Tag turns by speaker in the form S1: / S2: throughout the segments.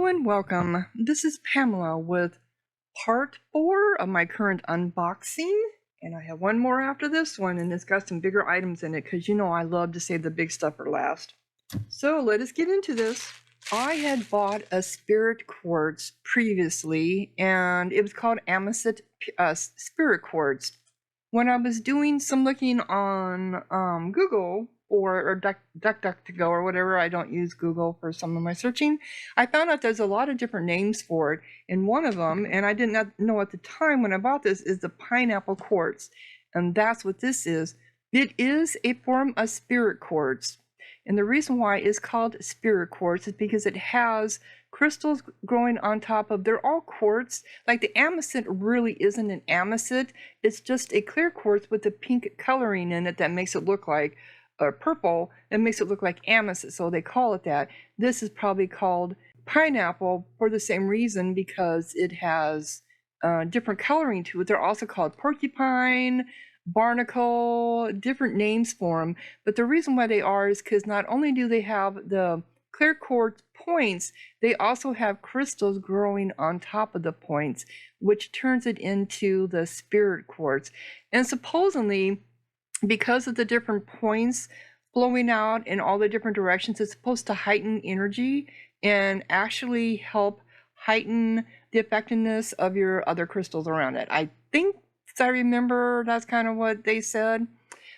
S1: Hello and welcome. This is Pamela with part 4 of my current unboxing. And I have one more after this one, and it's got some bigger items in it because you know I love to save the big stuff for last. So let us get into this. I had bought a spirit quartz previously, and it was called Apatite spirit quartz. When I was doing some looking on Google or DuckDuckGo or whatever, I don't use Google for some of my searching, I found out there's a lot of different names for it. And one of them, and I did not know at the time when I bought this, is the pineapple quartz. And that's what this is. It is a form of spirit quartz. And the reason why it's called spirit quartz is because it has crystals growing on top of, they're all quartz. Like the amacite really isn't an amacite. It's just a clear quartz with a pink coloring in it that makes it look like purple. That makes it look like amacite, so they call it that. This is probably called pineapple for the same reason, because it has different coloring to it. They're also called porcupine, barnacle, different names for them. But the reason why they are is because not only do they have the clear quartz points, they also have crystals growing on top of the points, which turns it into the spirit quartz. And supposedly, because of the different points flowing out in all the different directions, it's supposed to heighten energy and actually help heighten the effectiveness of your other crystals around it. I think, as I remember, that's kind of what they said.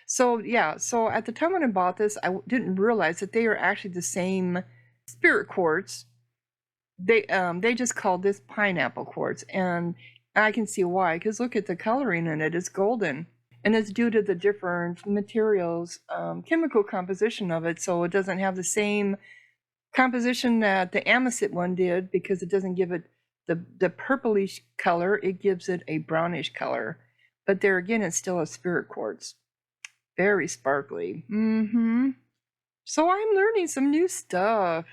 S1: So yeah, so at the time when I bought this, I didn't realize that they are actually the same spirit quartz. They just called this pineapple quartz, and I can see why, because look at the coloring in it. It's golden. And it's due to the different materials, chemical composition of it, so it doesn't have the same composition that the amacite one did, because it doesn't give it the purplish color, it gives it a brownish color. But there again, it's still a spirit quartz. Very sparkly. So I'm learning some new stuff.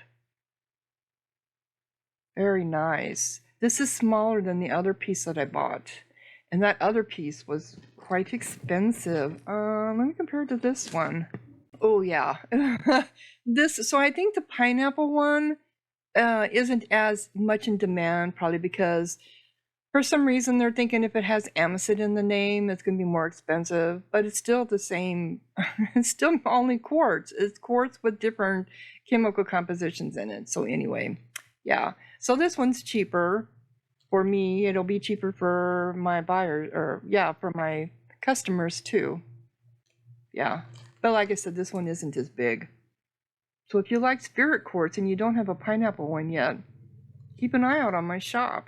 S1: Very nice. This is smaller than the other piece that I bought. And that other piece was quite expensive. Let me compare it to this one. Oh yeah. So I think the pineapple one isn't as much in demand, probably because for some reason they're thinking if it has amacite in the name, it's going to be more expensive. But it's still the same. It's still only quartz. It's quartz with different chemical compositions in it. So anyway, yeah. So this one's cheaper. For me, it'll be cheaper for my buyers, or yeah, for my customers too. Yeah, but like I said, this one isn't as big. So if you like spirit quartz and you don't have a pineapple one yet, keep an eye out on my shop.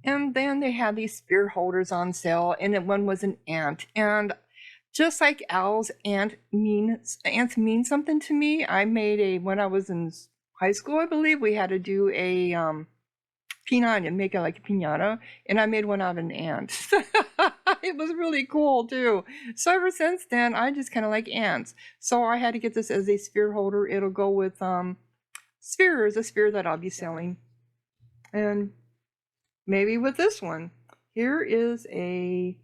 S1: And then they had these spear holders on sale, and one was an ant. And just like owls, ants mean something to me. I made when I was in high school, I believe, we had to do a pinata and make it like a pinata, and I made one out of an ant. It was really cool too. So ever since then, I just kind of like ants. So I had to get this as a spear holder. It'll go with sphere is a spear that I'll be selling, and maybe with this one. Here is a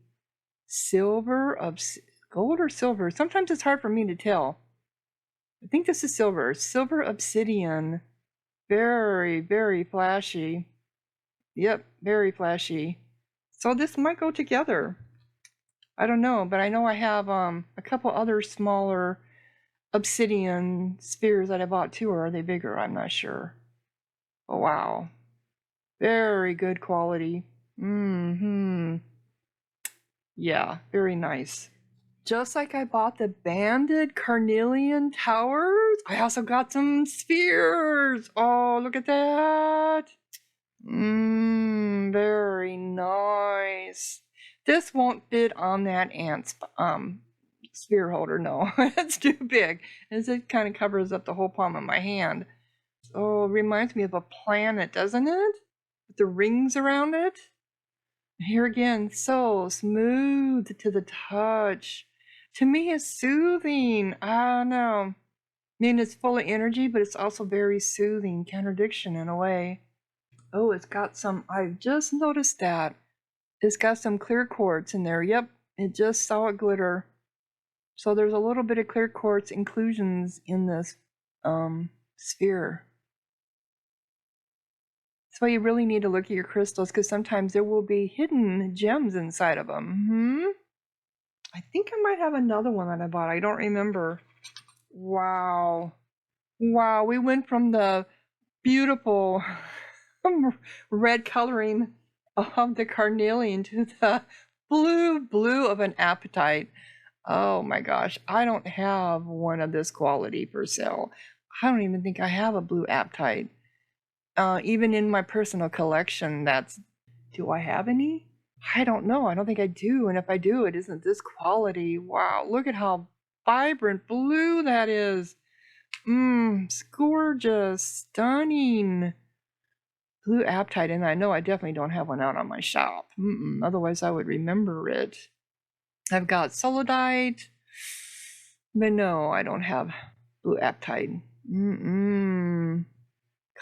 S1: gold or silver. Sometimes it's hard for me to tell. I think this is silver obsidian. Very, very flashy. Yep, very flashy. So this might go together. I don't know, but I know I have a couple other smaller obsidian spheres that I bought too, or are they bigger? I'm not sure. Oh wow. Very good quality. Yeah, very nice. Just like I bought the banded carnelian towers, I also got some spheres. Oh, look at that. Very nice. This won't fit on that ant's sphere holder, no. It's too big, as it kind of covers up the whole palm of my hand. Oh, it reminds me of a planet, doesn't it? With the rings around it. Here again, so smooth to the touch. To me, it's soothing. I don't know. I mean, it's full of energy, but it's also very soothing. Contradiction in a way. Oh, it's got some, I just noticed that. It's got some clear quartz in there. Yep, it just saw it glitter. So there's a little bit of clear quartz inclusions in this sphere. That's why you really need to look at your crystals, because sometimes there will be hidden gems inside of them. I think I might have another one that I bought. I don't remember. Wow. Wow, we went from the beautiful red coloring of the carnelian to the blue of an apatite. Oh my gosh, I don't have one of this quality for sale. I don't even think I have a blue apatite. Even in my personal collection, do I have any? I don't know. I don't think I do. And if I do, it isn't this quality. Wow, look at how vibrant blue that is. It's gorgeous, stunning. Blue apatite, and I know I definitely don't have one out on my shop. Otherwise, I would remember it. I've got solidite, but no, I don't have blue apatite.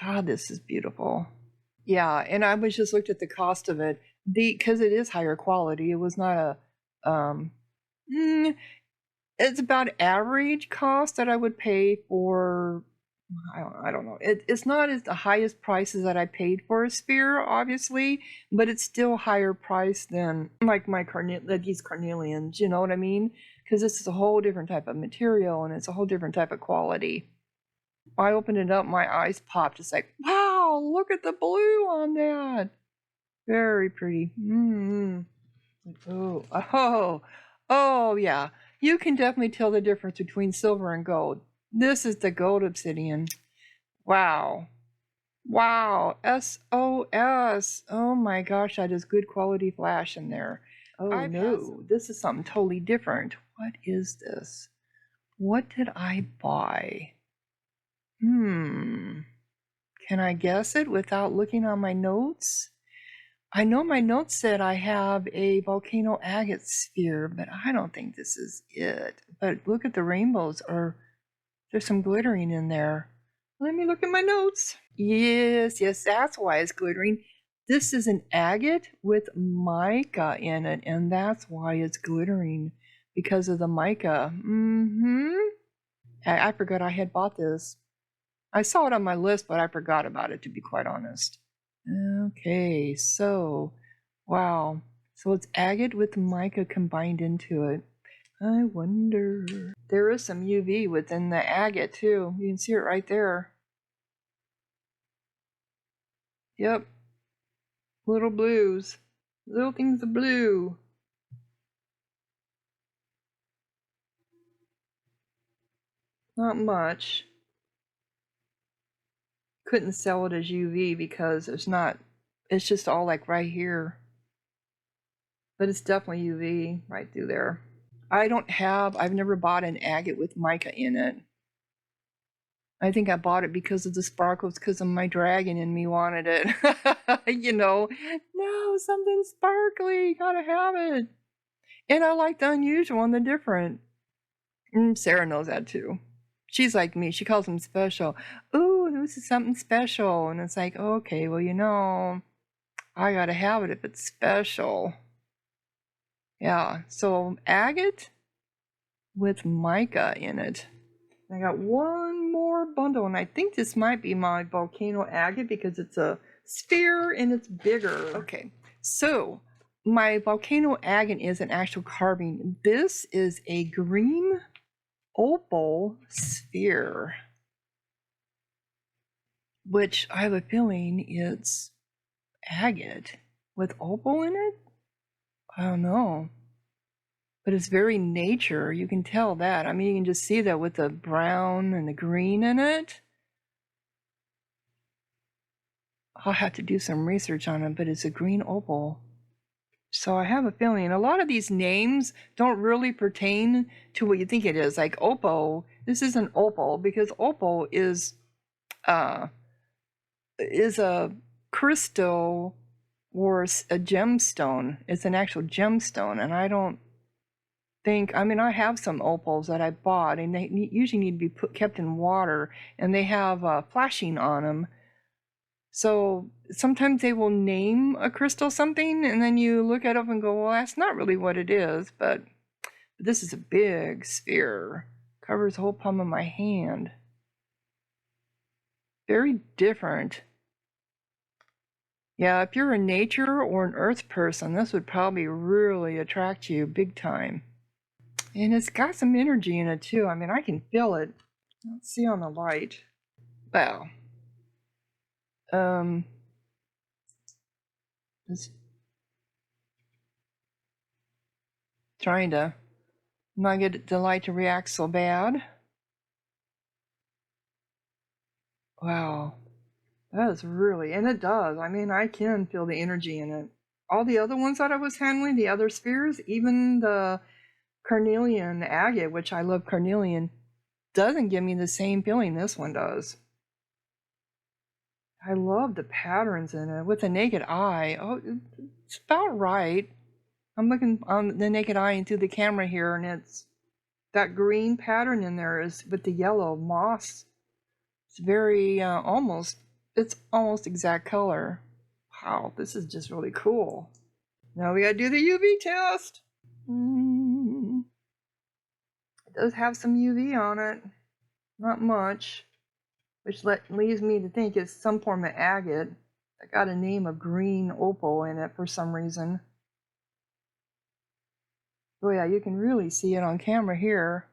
S1: God, this is beautiful. Yeah, and I was just looked at the cost of it. Because it is higher quality. It was not a it's about average cost that I would pay for. I don't know. It's not as the highest prices that I paid for a sphere, obviously, but it's still higher price than like these carnelians. You know what I mean? Because this is a whole different type of material and it's a whole different type of quality. I opened it up, my eyes popped. It's like, wow, look at the blue on that. Very pretty. Oh, yeah. You can definitely tell the difference between silver and gold. This is the gold obsidian. Wow. Wow. SOS. Oh my gosh, that is good quality flash in there. Oh no, this is something totally different. What is this? What did I buy? Can I guess it without looking on my notes? I know my notes said I have a volcano agate sphere, but I don't think this is it. But look at the rainbows, or there's some glittering in there. Let me look at my notes. Yes, that's why it's glittering. This is an agate with mica in it, and that's why it's glittering, because of the mica. I forgot I had bought this. I saw it on my list, but I forgot about it, to be quite honest. Okay, so, wow. So it's agate with mica combined into it. I wonder. There is some UV within the agate too. You can see it right there. Yep. Little blues. Little things of blue. Not much. Couldn't sell it as UV because it's just all like right here. But it's definitely UV right through there. I've never bought an agate with mica in it. I think I bought it because of the sparkles, because of my dragon in me wanted it. No, something sparkly, gotta have it. And I like the unusual and the different. Sarah knows that too. She's like me, she calls them special. Ooh, this is something special. And it's like, okay, well, I gotta have it if it's special. Yeah, so agate with mica in it. I got one more bundle, and I think this might be my volcano agate because it's a sphere and it's bigger. Okay, so my volcano agate is an actual carving. This is a green opal sphere, which I have a feeling it's agate with opal in it. I don't know. But it's very nature. You can tell that. I mean, you can just see that with the brown and the green in it. I'll have to do some research on it, but it's a green opal. So I have a feeling a lot of these names don't really pertain to what you think it is. Like opal, this isn't opal because opal is a crystal or a gemstone. It's an actual gemstone, and I don't think, I have some opals that I bought, and they usually need to be kept in water, and they have flashing on them. So sometimes they will name a crystal something, and then you look at it and go, well, that's not really what it is, but this is a big sphere. Covers the whole palm of my hand. Very different. Yeah, if you're a nature or an earth person, this would probably really attract you big time. And it's got some energy in it too. I mean, I can feel it. Let's see on the light. Well, just trying to not get the light to react so bad. Wow, that is really, and it does. I mean, I can feel the energy in it. All the other ones that I was handling, the other spheres, even the carnelian agate, which I love carnelian, doesn't give me the same feeling this one does. I love the patterns in it with the naked eye. Oh, it's about right. I'm looking on the naked eye into the camera here, and it's that green pattern in there is with the yellow moss. It's very it's almost exact color. Wow, this is just really cool. Now we gotta do the UV test. It does have some UV on it, not much, which leaves me to think it's some form of agate. I got a name of green opal in it for some reason. Oh yeah, you can really see it on camera here.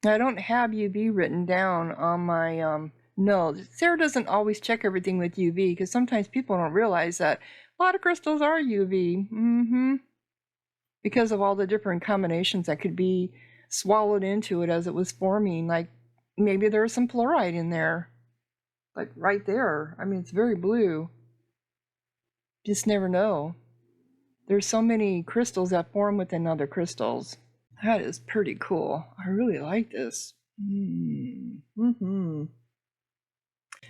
S1: I don't have UV written down on my no. Sarah doesn't always check everything with UV because sometimes people don't realize that a lot of crystals are UV. Because of all the different combinations that could be swallowed into it as it was forming. Like maybe there's some fluoride in there. Like right there. I mean, it's very blue. Just never know. There's so many crystals that form within other crystals. That is pretty cool. I really like this.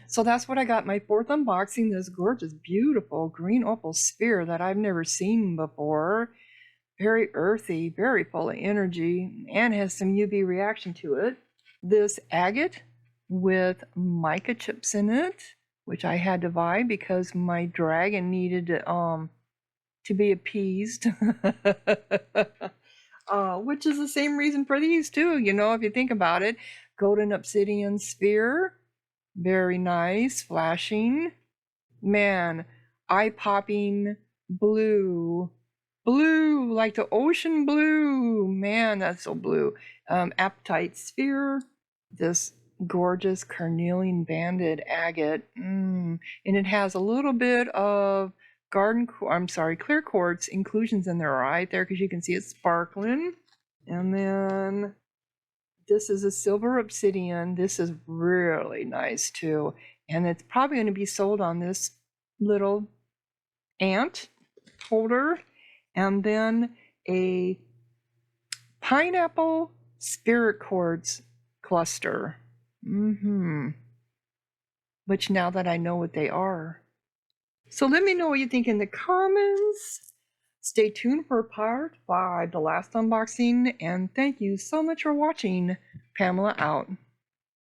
S1: So that's what I got my fourth unboxing, this gorgeous, beautiful green opal sphere that I've never seen before. Very earthy, very full of energy, and has some UV reaction to it. This agate with mica chips in it, which I had to buy because my dragon needed to be appeased. Which is the same reason for these too, you know, if you think about it. Golden obsidian sphere, very nice, flashing. Man, eye-popping blue, like the ocean blue. Man, that's so blue. Apatite sphere, this gorgeous carnelian banded agate, and it has a little bit of clear quartz inclusions in there right there because you can see it's sparkling. And then this is a silver obsidian. This is really nice too, and it's probably going to be sold on this little ant holder. And then a pineapple spirit quartz cluster. Which now that I know what they are. So let me know what you think in the comments. Stay tuned for part 5, the last unboxing. And thank you so much for watching. Pamela out.